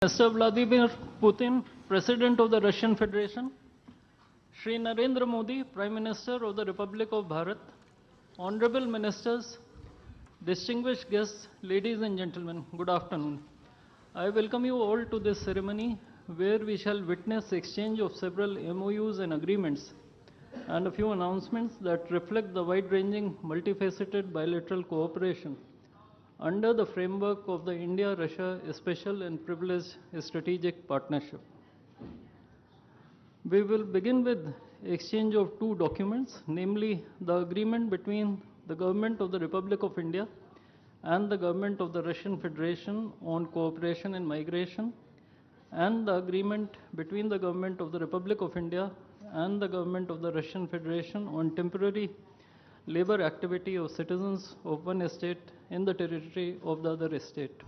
Mr. Vladimir Putin, President of the Russian Federation, Shri Narendra Modi, Prime Minister of the Republic of Bharat, Honorable Ministers, distinguished guests, ladies and gentlemen, good afternoon. I welcome you all to this ceremony where we shall witness exchange of several MOUs and agreements and a few announcements that reflect the wide-ranging, multifaceted bilateral cooperation under the framework of the India-Russia Special and Privileged Strategic Partnership. We will begin with exchange of two documents, namely the agreement between the Government of the Republic of India and the Government of the Russian Federation on cooperation in migration, and the agreement between the Government of the Republic of India and the Government of the Russian Federation on temporary labor activity of citizens of one state in the territory of the other state.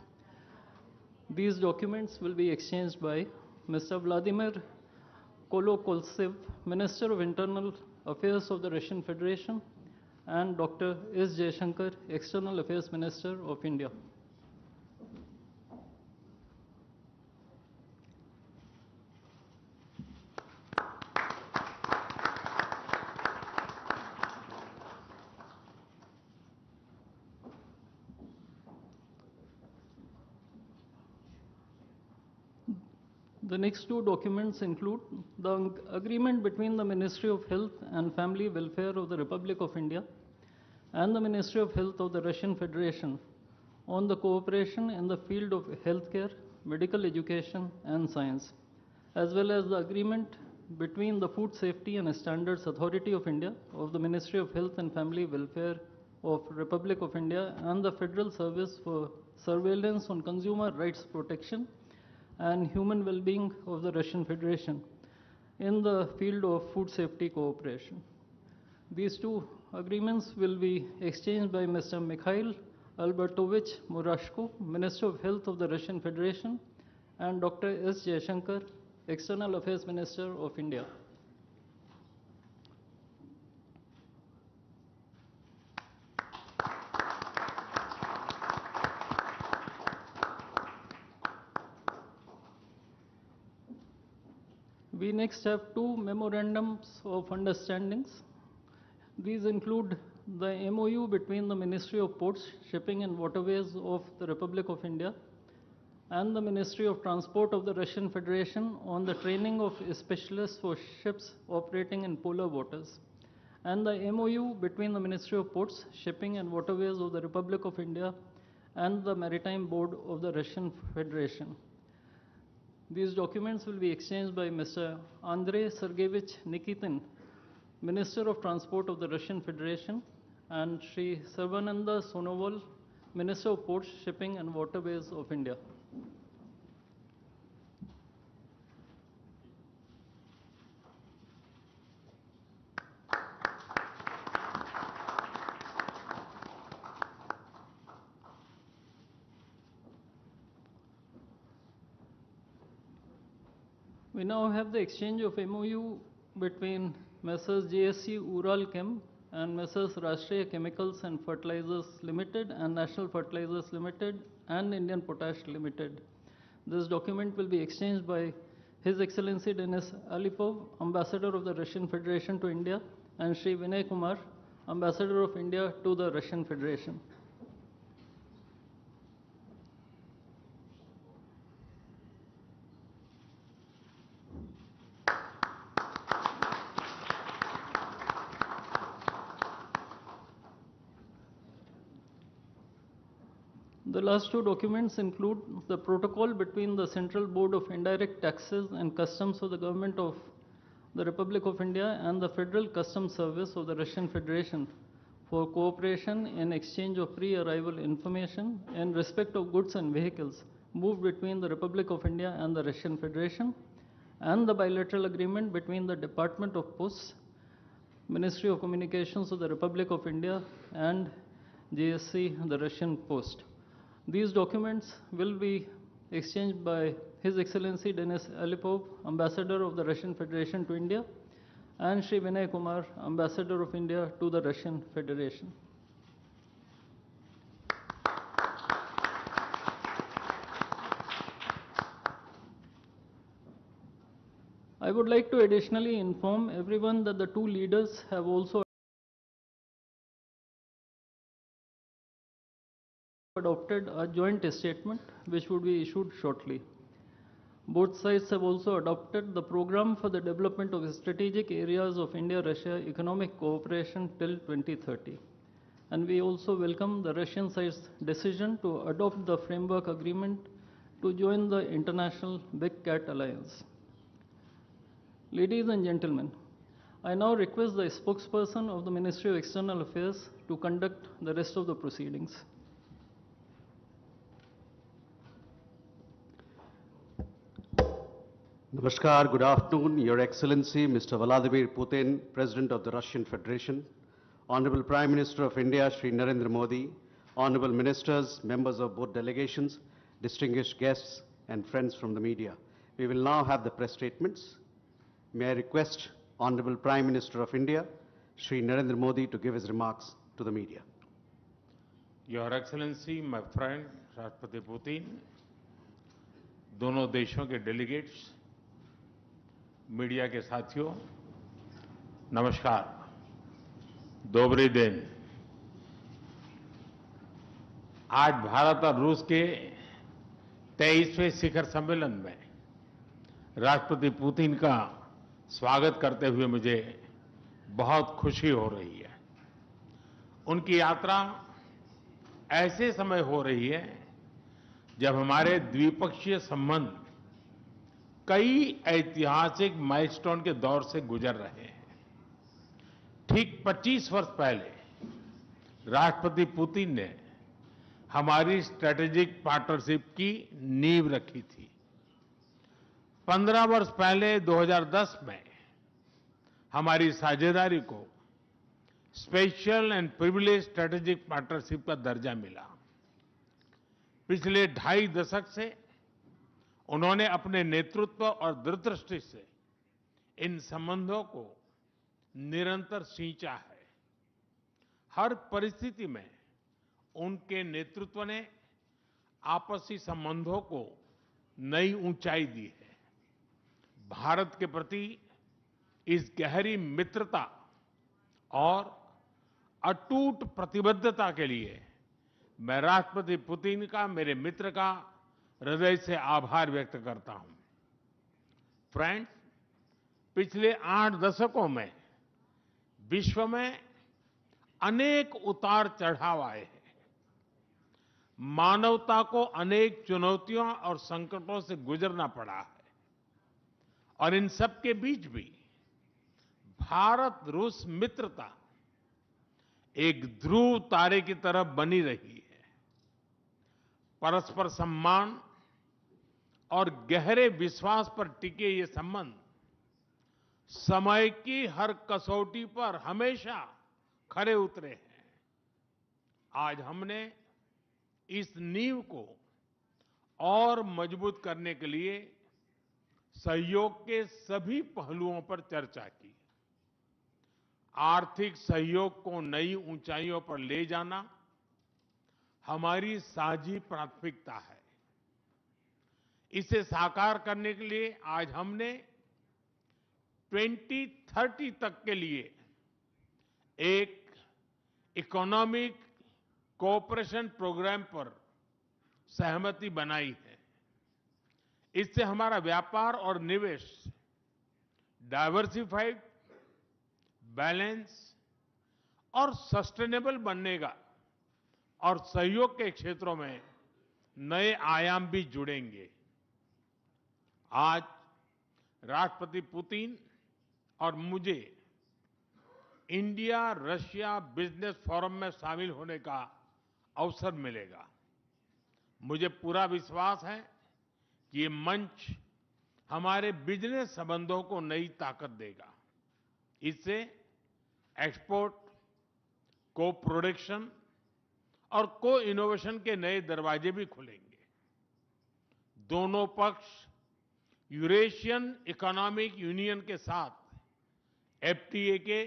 These documents will be exchanged by Mr. Vladimir Kolokoltsev, Minister of Internal Affairs of the Russian Federation, and Dr. S. Jaishankar, External Affairs Minister of India. The next two documents include the agreement between the Ministry of Health and Family Welfare of the Republic of India and the Ministry of Health of the Russian Federation on the cooperation in the field of healthcare, medical education and science, as well as the agreement between the Food Safety and Standards Authority of India of the Ministry of Health and Family Welfare of Republic of India and the Federal Service for Surveillance on Consumer Rights Protection and Human Well-being of the Russian Federation in the field of food safety cooperation. These two agreements will be exchanged by Mr. Mikhail Albertovich Murashko, Minister of Health of the Russian Federation, and Dr. S. Jaishankar, External Affairs Minister of India. We next have two memorandums of understandings. These include the MOU between the Ministry of Ports, Shipping and Waterways of the Republic of India and the Ministry of Transport of the Russian Federation on the training of specialists for ships operating in polar waters, and the MOU between the Ministry of Ports, Shipping and Waterways of the Republic of India and the Maritime Board of the Russian Federation. These documents will be exchanged by Mr. Andrei Sergeyevich Nikitin, Minister of Transport of the Russian Federation, and Sri Sarvananda Sonoval, Minister of Ports, Shipping and Waterways of India. We now have the exchange of MOU between Messrs. GSC Ural Chem and Messrs. Rashtriya Chemicals and Fertilizers Limited and National Fertilizers Limited and Indian Potash Limited. This document will be exchanged by His Excellency Denis Alipov, Ambassador of the Russian Federation to India, and Sri Vinay Kumar, Ambassador of India to the Russian Federation. The last two documents include the protocol between the Central Board of Indirect Taxes and Customs of the Government of the Republic of India and the Federal Customs Service of the Russian Federation for cooperation in exchange of pre-arrival information in respect of goods and vehicles moved between the Republic of India and the Russian Federation, and the bilateral agreement between the Department of Posts, Ministry of Communications of the Republic of India and GSC, the Russian Post. These documents will be exchanged by His Excellency Denis Alipov, Ambassador of the Russian Federation to India, and Sri Vinay Kumar, Ambassador of India to the Russian Federation. I would like to additionally inform everyone that the two leaders have also adopted a joint statement which would be issued shortly. Both sides have also adopted the program for the development of strategic areas of India-Russia economic cooperation till 2030. And we also welcome the Russian side's decision to adopt the framework agreement to join the international Big Cat Alliance. Ladies and gentlemen, I now request the spokesperson of the Ministry of External Affairs to conduct the rest of the proceedings. Namaskar, good afternoon, Your Excellency, Mr. Vladimir Putin, President of the Russian Federation, Honorable Prime Minister of India, Shri Narendra Modi, Honorable Ministers, members of both delegations, distinguished guests, and friends from the media. We will now have the press statements. May I request Honorable Prime Minister of India, Shri Narendra Modi, to give his remarks to the media. Your Excellency, my friend, राष्ट्रपति Putin, दोनों देशों के delegates, media के साथियों, नमस्कार, दोबरे दिन। आज भारत और रूस के 23वें शिखर सम्मेलन में राष्ट्रपति पुतिन का स्वागत करते हुए मुझे बहुत खुशी हो रही है। उनकी यात्रा ऐसे समय हो रही है जब हमारे द्विपक्षीय संबंध कई ऐतिहासिक माइलस्टोन के दौर से गुजर रहे हैं। ठीक 25 वर्ष पहले राष्ट्रपति पुतिन ने हमारी स्ट्रेटेजिक पार्टनरशिप की नींव रखी थी। 15 वर्ष पहले 2010 में हमारी साझेदारी को special and privilege strategic partnership का दर्जा मिला। पिछले 2.5 दशक से उन्होंने अपने नेतृत्व और दूरदृष्टि से इन संबंधों को निरंतर सींचा है। हर परिस्थिति में उनके नेतृत्व ने आपसी संबंधों को नई ऊंचाई दी है। भारत के प्रति इस गहरी मित्रता और अटूट प्रतिबद्धता के लिए मैं राष्ट्रपति पुतिन का, मेरे मित्र का हृदय से आभार व्यक्त करता हूं। फ्रेंड्स, पिछले 8 दशकों में विश्व में अनेक उतार चढ़ाव आए हैं। मानवता को अनेक चुनौतियों और संकटों से गुजरना पड़ा है और इन सब के बीच भी भारत रूस मित्रता एक ध्रुव तारे की तरह बनी रही है। परस्पर सम्मान और गहरे विश्वास पर टिके ये संबंध समय की हर कसौटी पर हमेशा खरे उतरे हैं। आज हमने इस नींव को और मजबूत करने के लिए सहयोग के सभी पहलुओं पर चर्चा की। आर्थिक सहयोग को नई ऊंचाइयों पर ले जाना हमारी साझी प्राथमिकता है। इसे साकार करने के लिए आज हमने 2030 तक के लिए एक इकोनॉमिक कोऑपरेशन प्रोग्राम पर सहमति बनाई है। इससे हमारा व्यापार और निवेश डाइवर्सिफाइड, बैलेंस और सस्टेनेबल बनेगा और सहयोग के क्षेत्रों में नए आयाम भी जुड़ेंगे। आज राष्ट्रपति पुतिन और मुझे इंडिया रशिया बिजनेस फोरम में शामिल होने का अवसर मिलेगा। मुझे पूरा विश्वास है कि ये मंच हमारे बिजनेस संबंधों को नई ताकत देगा। इससे एक्सपोर्ट, को प्रोडक्शन और को इनोवेशन के नए दरवाजे भी खुलेंगे। दोनों पक्ष यूरेशियन इकोनॉमिक यूनियन के साथ एफटीए के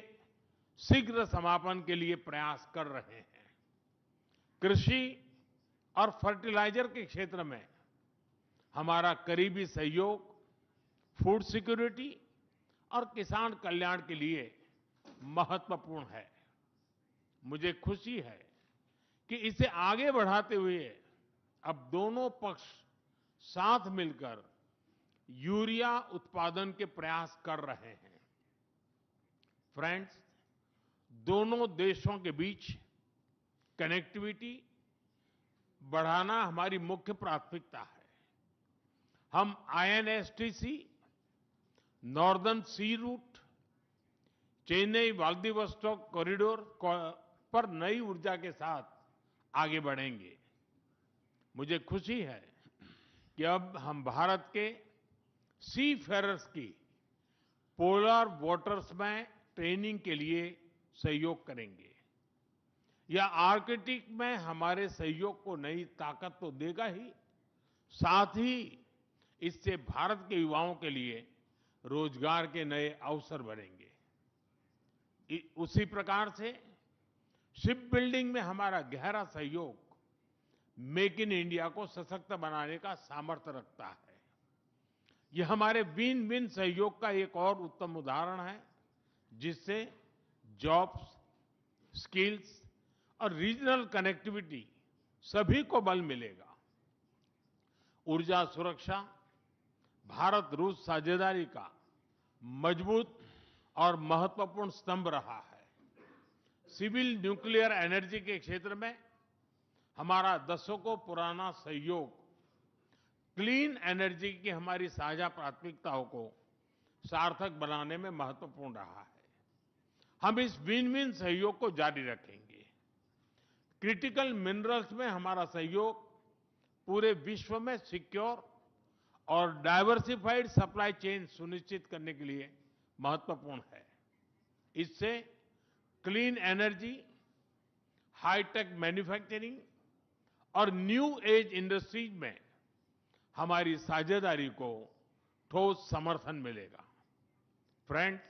शीघ्र समापन के लिए प्रयास कर रहे हैं। कृषि और फर्टिलाइजर के क्षेत्र में हमारा करीबी सहयोग फूड सिक्योरिटी और किसान कल्याण के लिए महत्वपूर्ण है। मुझे खुशी है कि इसे आगे बढ़ाते हुए अब दोनों पक्ष साथ मिलकर यूरिया उत्पादन के प्रयास कर रहे हैं। फ्रेंड्स, दोनों देशों के बीच कनेक्टिविटी बढ़ाना हमारी मुख्य प्राथमिकता है। हम INSTC, नॉर्दर्न सी रूट, चेन्नई व्लादिवोस्टोक कॉरिडोर पर नई ऊर्जा के साथ आगे बढ़ेंगे। मुझे खुशी है कि अब हम भारत के सी फेरर्स की पोलर वाटर्स में ट्रेनिंग के लिए सहयोग करेंगे। यह आर्कटिक में हमारे सहयोग को नई ताकत तो देगा ही, साथ ही इससे भारत के युवाओं के लिए रोजगार के नए अवसर बनेंगे। उसी प्रकार से शिप बिल्डिंग में हमारा गहरा सहयोग मेक इन इंडिया को सशक्त बनाने का सामर्थ्य रखता है। यह हमारे विन विन सहयोग का एक और उत्तम उदाहरण है, जिससे जॉब्स, स्किल्स और रीजनल कनेक्टिविटी सभी को बल मिलेगा। ऊर्जा सुरक्षा भारत रूस साझेदारी का मजबूत और महत्वपूर्ण स्तंभ रहा है। सिविल न्यूक्लियर एनर्जी के क्षेत्र में हमारा दशकों पुराना सहयोग क्लीन एनर्जी की हमारी साझा प्राथमिकताओं को सार्थक बनाने में महत्वपूर्ण रहा है। हम इस विन विन सहयोग को जारी रखेंगे। क्रिटिकल मिनरल्स में हमारा सहयोग पूरे विश्व में सिक्योर और डाइवर्सिफाइड सप्लाई चेन सुनिश्चित करने के लिए महत्वपूर्ण है। इससे क्लीन एनर्जी, हाईटेक मैन्युफैक्चरिंग और न्यू एज इंडस्ट्रीज में हमारी साझेदारी को ठोस समर्थन मिलेगा। फ्रेंड्स,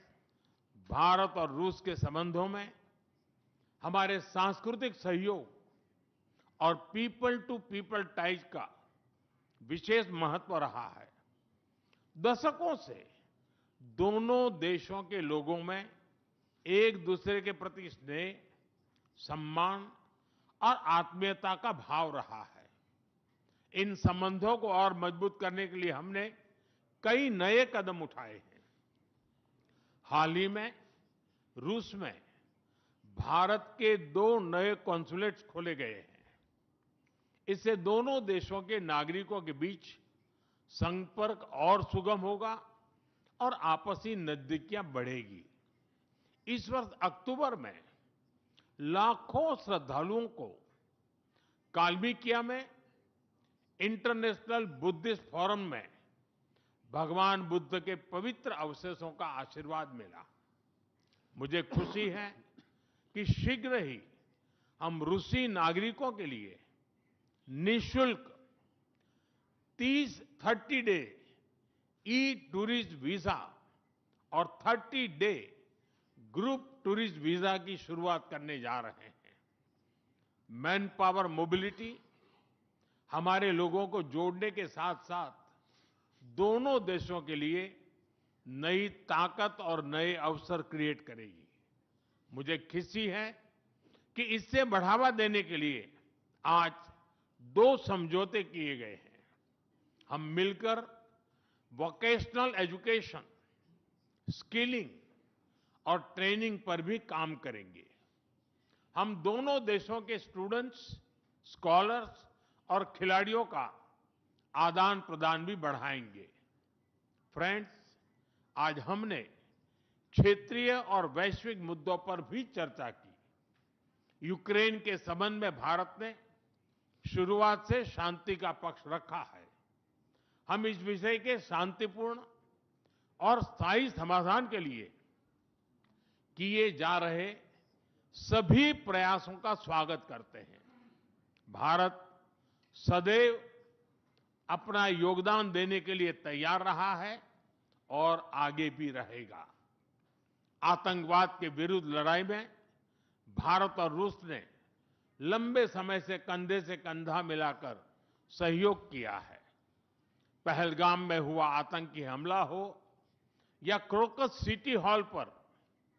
भारत और रूस के संबंधों में हमारे सांस्कृतिक सहयोग और पीपल टू पीपल टाइज का विशेष महत्व रहा है। दशकों से दोनों देशों के लोगों में एक दूसरे के प्रति स्नेह, सम्मान और आत्मीयता का भाव रहा है। इन संबंधों को और मजबूत करने के लिए हमने कई नए कदम उठाए हैं। हाल ही में रूस में भारत के 2 नए कॉन्सुलेट्स खोले गए हैं। इससे दोनों देशों के नागरिकों के बीच संपर्क और सुगम होगा और आपसी नजदीकियां बढ़ेगी। इस वर्ष अक्टूबर में लाखों श्रद्धालुओं को काल्मिकिया में इंटरनेशनल बुद्धिस्ट फोरम में भगवान बुद्ध के पवित्र अवशेषों का आशीर्वाद मिला। मुझे खुशी है कि शीघ्र ही हम रूसी नागरिकों के लिए निःशुल्क 30 डे ई टूरिस्ट वीजा और 30 डे ग्रुप टूरिस्ट वीजा की शुरुआत करने जा रहे हैं। मैन पावर मोबिलिटी हमारे लोगों को जोड़ने के साथ साथ दोनों देशों के लिए नई ताकत और नए अवसर क्रिएट करेगी। मुझे खुशी है कि इससे बढ़ावा देने के लिए आज 2 समझौते किए गए हैं। हम मिलकर वोकेशनल एजुकेशन, स्किलिंग और ट्रेनिंग पर भी काम करेंगे। हम दोनों देशों के स्टूडेंट्स, स्कॉलर्स और खिलाड़ियों का आदान प्रदान भी बढ़ाएंगे। फ्रेंड्स, आज हमने क्षेत्रीय और वैश्विक मुद्दों पर भी चर्चा की। यूक्रेन के संबंध में भारत ने शुरुआत से शांति का पक्ष रखा है। हम इस विषय के शांतिपूर्ण और स्थायी समाधान के लिए किए जा रहे सभी प्रयासों का स्वागत करते हैं। भारत सदैव अपना योगदान देने के लिए तैयार रहा है और आगे भी रहेगा। आतंकवाद के विरुद्ध लड़ाई में भारत और रूस ने लंबे समय से कंधा मिलाकर सहयोग किया है। पहलगाम में हुआ आतंकी हमला हो या क्रोकस सिटी हॉल पर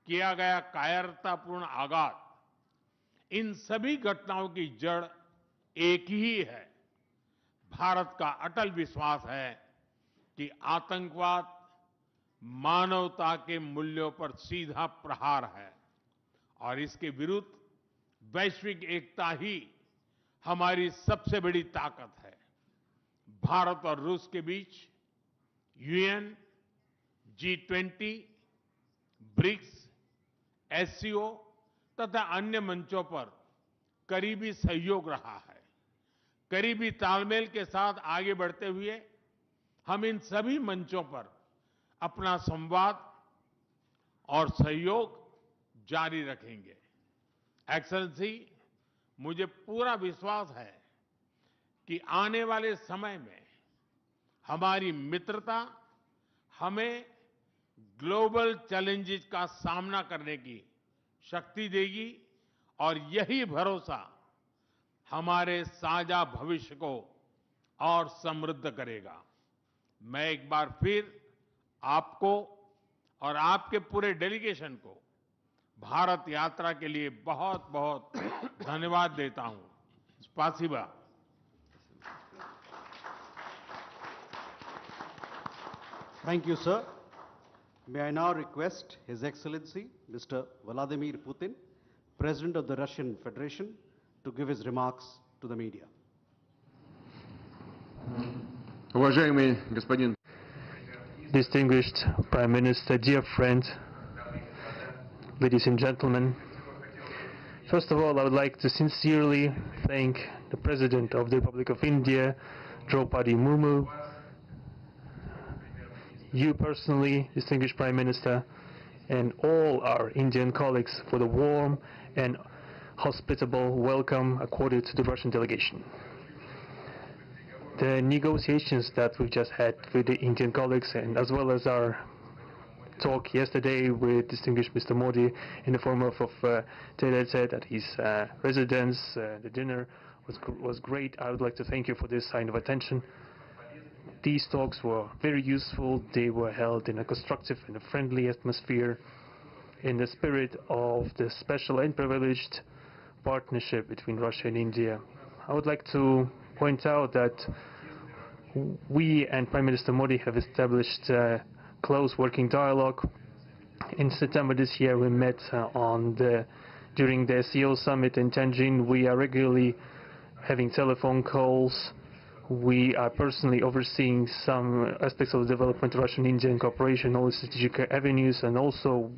किया गया कायरतापूर्ण आघात, इन सभी घटनाओं की जड़ एक ही है। भारत का अटल विश्वास है कि आतंकवाद मानवता के मूल्यों पर सीधा प्रहार है और इसके विरुद्ध वैश्विक एकता ही हमारी सबसे बड़ी ताकत है। भारत और रूस के बीच यूएन, G20, ब्रिक्स, एससीओ तथा अन्य मंचों पर करीबी सहयोग रहा है। करीबी तालमेल के साथ आगे बढ़ते हुए हम इन सभी मंचों पर अपना संवाद और सहयोग जारी रखेंगे। एक्सेलेंसी, मुझे पूरा विश्वास है कि आने वाले समय में हमारी मित्रता हमें ग्लोबल चैलेंजेस का सामना करने की शक्ति देगी और यही भरोसा हमारे साझा भविष्य को और समृद्ध करेगा। मैं एक बार फिर आपको और आपके पूरे डेलीगेशन को भारत यात्रा के लिए बहुत बहुत धन्यवाद देता हूं। स्पासिबा। Thank you, sir. May I now request His Excellency, Mr. Vladimir Putin, President of the Russian Federation, to give his remarks to the media. Уважаемый господин Distinguished Prime Minister, dear friend, ladies and gentlemen, first of all, I would like to sincerely thank the President of the Republic of India, Draupadi Murmu, you personally, distinguished Prime Minister, and all our Indian colleagues for the warm and hospitable welcome accorded to the Russian delegation. The negotiations that we've just had with the Indian colleagues, and as well as our talk yesterday with distinguished Mr. Modi in the form of tete-a-tete at his residence, the dinner was great. I would like to thank you for this sign of attention. These talks were very useful. They were held in a constructive and a friendly atmosphere in the spirit of the special and privileged partnership between Russia and India. I would like to point out that we and Prime Minister Modi have established a close working dialogue. In September this year, we met during the SEO summit in Tianjin. We are regularly having telephone calls. We are personally overseeing some aspects of the development of Russian-Indian cooperation, all the strategic avenues, and also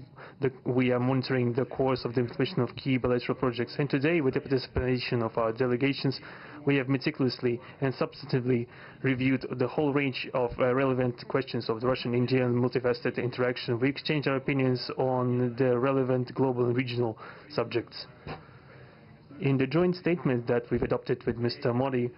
we are monitoring the course of the implementation of key bilateral projects. And today, with the participation of our delegations, we have meticulously and substantively reviewed the whole range of relevant questions of the Russian-Indian multifaceted interaction. We exchange our opinions on the relevant global and regional subjects. In the joint statement that we've adopted with Mr. Modi,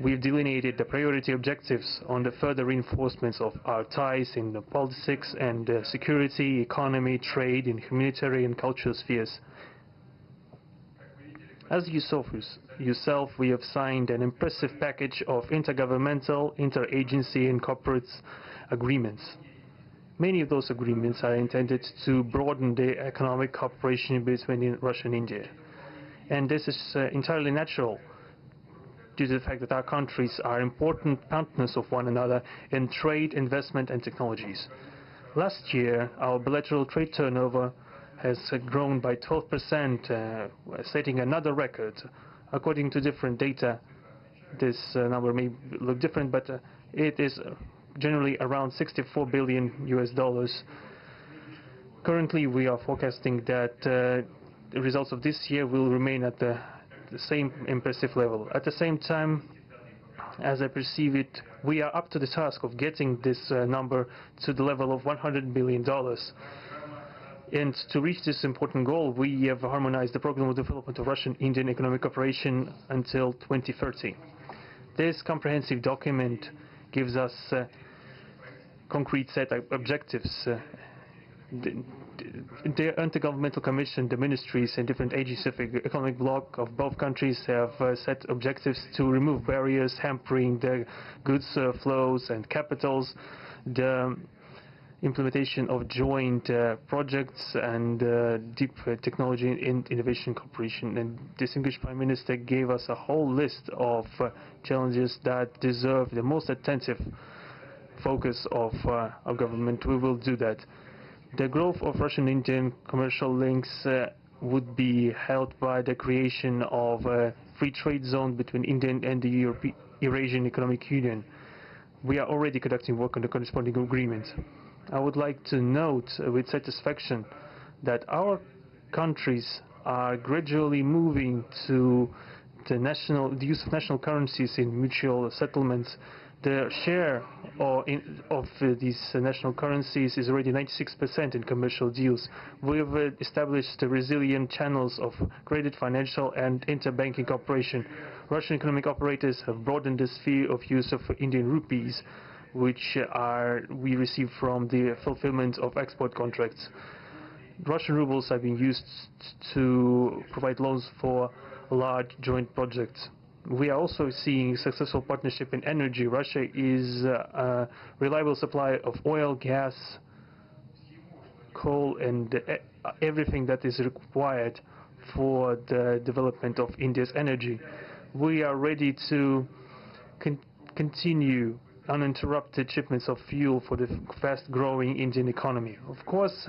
we've delineated the priority objectives on the further reinforcements of our ties in the politics and security, economy, trade, and humanitarian and cultural spheres. As you saw for yourself, we have signed an impressive package of intergovernmental, interagency, and corporate agreements. Many of those agreements are intended to broaden the economic cooperation between Russia and India. And this is entirely natural, due to the fact that our countries are important partners of one another in trade, investment, and technologies. Last year, our bilateral trade turnover has grown by 12%, setting another record. According to different data, this number may look different, but it is generally around $64 billion US. Currently, we are forecasting that the results of this year will remain at the same impressive level. At the same time, as I perceive it, we are up to the task of getting this number to the level of $100 billion. And to reach this important goal, we have harmonized the program of development of Russian-Indian economic cooperation until 2030. This comprehensive document gives us a concrete set of objectives. The Intergovernmental Commission, the ministries and different agencies of the economic bloc of both countries have set objectives to remove barriers hampering the goods flows and capitals. The implementation of joint projects and deep technology and innovation cooperation. And distinguished Prime Minister gave us a whole list of challenges that deserve the most attentive focus of our government. We will do that. The growth of Russian-Indian commercial links would be helped by the creation of a free trade zone between India and the Eurasian Economic Union. We are already conducting work on the corresponding agreement. I would like to note with satisfaction that our countries are gradually moving to the use of national currencies in mutual settlements. The share of these national currencies is already 96% in commercial deals. We have established resilient channels of credit, financial and interbanking cooperation. Russian economic operators have broadened the sphere of use of Indian rupees, which we receive from the fulfillment of export contracts. Russian rubles are being used to provide loans for large joint projects. We are also seeing successful partnership in energy. Russia is a reliable supplier of oil, gas, coal, and everything that is required for the development of India's energy. We are ready to continue uninterrupted shipments of fuel for the fast-growing Indian economy. Of course,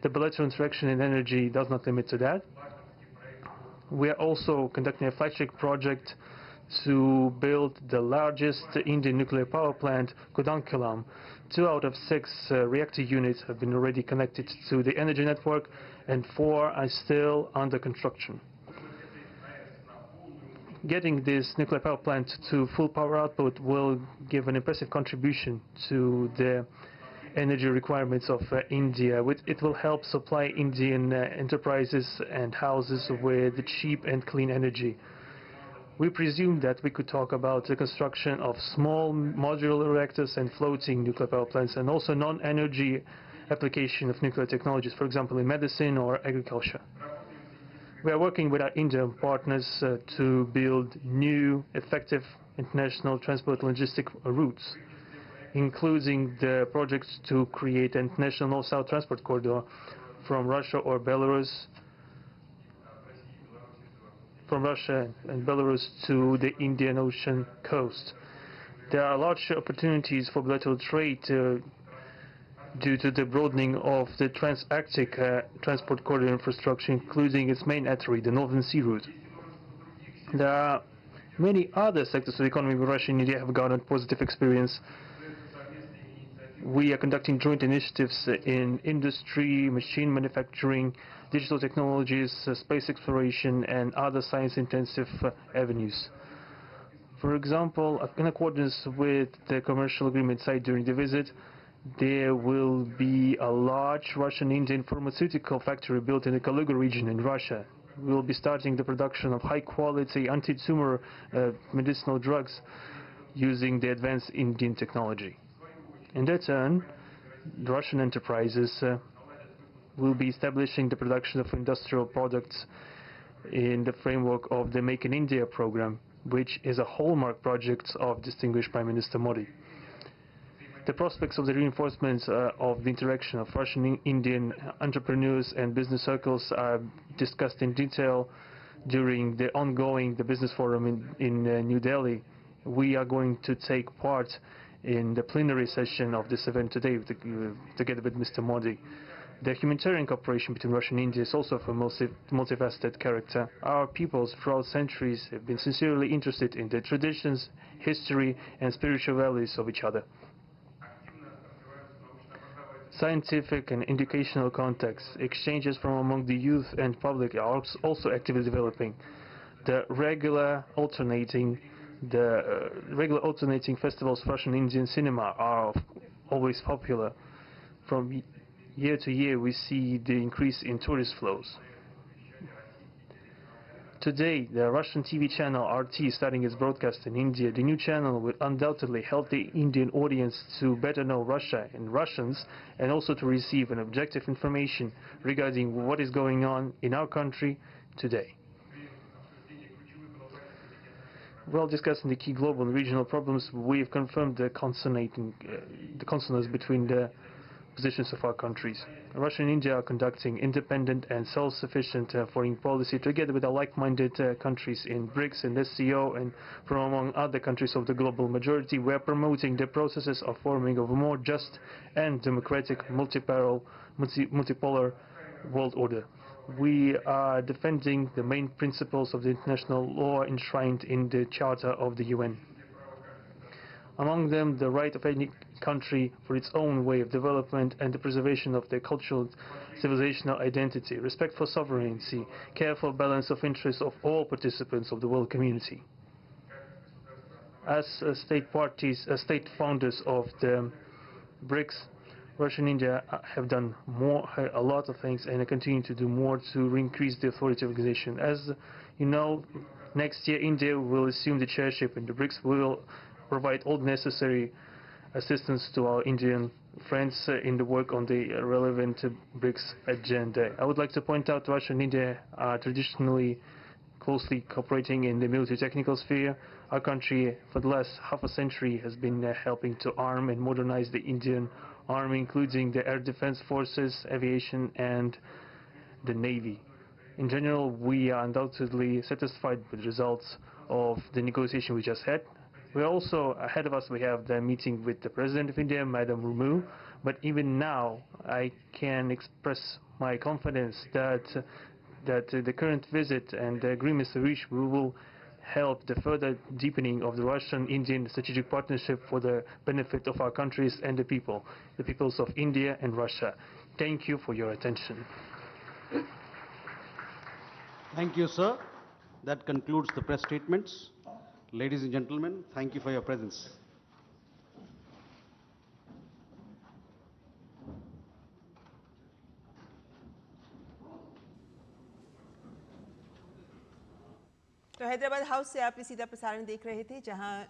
the bilateral interaction in energy does not limit to that. We are also conducting a flagship project to build the largest Indian nuclear power plant, Kudankulam. 2 out of 6 reactor units have been already connected to the energy network, and 4 are still under construction. Getting this nuclear power plant to full power output will give an impressive contribution to the energy requirements of India. It will help supply Indian enterprises and houses with cheap and clean energy. We presume that we could talk about the construction of small modular reactors and floating nuclear power plants, and also non-energy application of nuclear technologies, for example in medicine or agriculture. We are working with our Indian partners to build new, effective international transport logistic routes, including the projects to create an international north-south transport corridor from Russia and Belarus to the Indian Ocean coast. There are large opportunities for bilateral trade due to the broadening of the Trans-Arctic transport corridor infrastructure, including its main artery, the Northern Sea Route. There are many other sectors of the economy where Russia and India have garnered positive experience. We are conducting joint initiatives in industry, machine manufacturing, digital technologies, space exploration, and other science-intensive avenues. For example, in accordance with the commercial agreement signed during the visit, there will be a large Russian-Indian pharmaceutical factory built in the Kaluga region in Russia. We will be starting the production of high-quality anti-tumor medicinal drugs using the advanced Indian technology. In their turn, the Russian enterprises will be establishing the production of industrial products in the framework of the Make in India program, which is a hallmark project of distinguished Prime Minister Modi. The prospects of the reinforcement of the interaction of Russian-Indian entrepreneurs and business circles are discussed in detail during the ongoing Business Forum in New Delhi. We are going to take part in the plenary session of this event today together with Mr. Modi. The humanitarian cooperation between Russia and India is also of a multifaceted character. Our peoples throughout centuries have been sincerely interested in the traditions, history and spiritual values of each other. Scientific and educational contacts, exchanges from among the youth and public are also actively developing. The regular alternating festivals of Russian Indian cinema are always popular. From year to year we see the increase in tourist flows. Today, the Russian TV channel RT is starting its broadcast in India. The new channel will undoubtedly help the Indian audience to better know Russia and Russians, and also to receive an objective information regarding what is going on in our country today. While discussing the key global and regional problems, we have confirmed the consonance between the positions of our countries. Russia and India are conducting independent and self-sufficient foreign policy together with our like-minded countries in BRICS and SCO, and from among other countries of the global majority. We are promoting the processes of forming of a more just and democratic multipolar world order. We are defending the main principles of the international law enshrined in the Charter of the UN. Among them, the right of any country for its own way of development and the preservation of their cultural civilizational identity, respect for sovereignty, careful balance of interests of all participants of the world community. As state founders of the BRICS, Russia and India have done a lot of things and continue to do more to increase the authority of the organization. As you know, next year India will assume the chairship in the BRICS. We will provide all necessary assistance to our Indian friends in the work on the relevant BRICS agenda. I would like to point out Russia and India are traditionally closely cooperating in the military technical sphere. Our country for the last half a century has been helping to arm and modernize the Indian Army, including the air defense forces, aviation and the Navy. In general, we are undoubtedly satisfied with the results of the negotiation we just had. We also, ahead of us, we have the meeting with the President of India, Madam Murmu. But even now, I can express my confidence that the current visit and the agreements reached will help the further deepening of the Russian-Indian strategic partnership for the benefit of our countries and the peoples of India and Russia. Thank you for your attention. Thank you, sir. That concludes the press statements. Ladies and gentlemen, thank you for your presence. तो Hyderabad house से आप सीधा प्रसारण देख रहे थे, जहां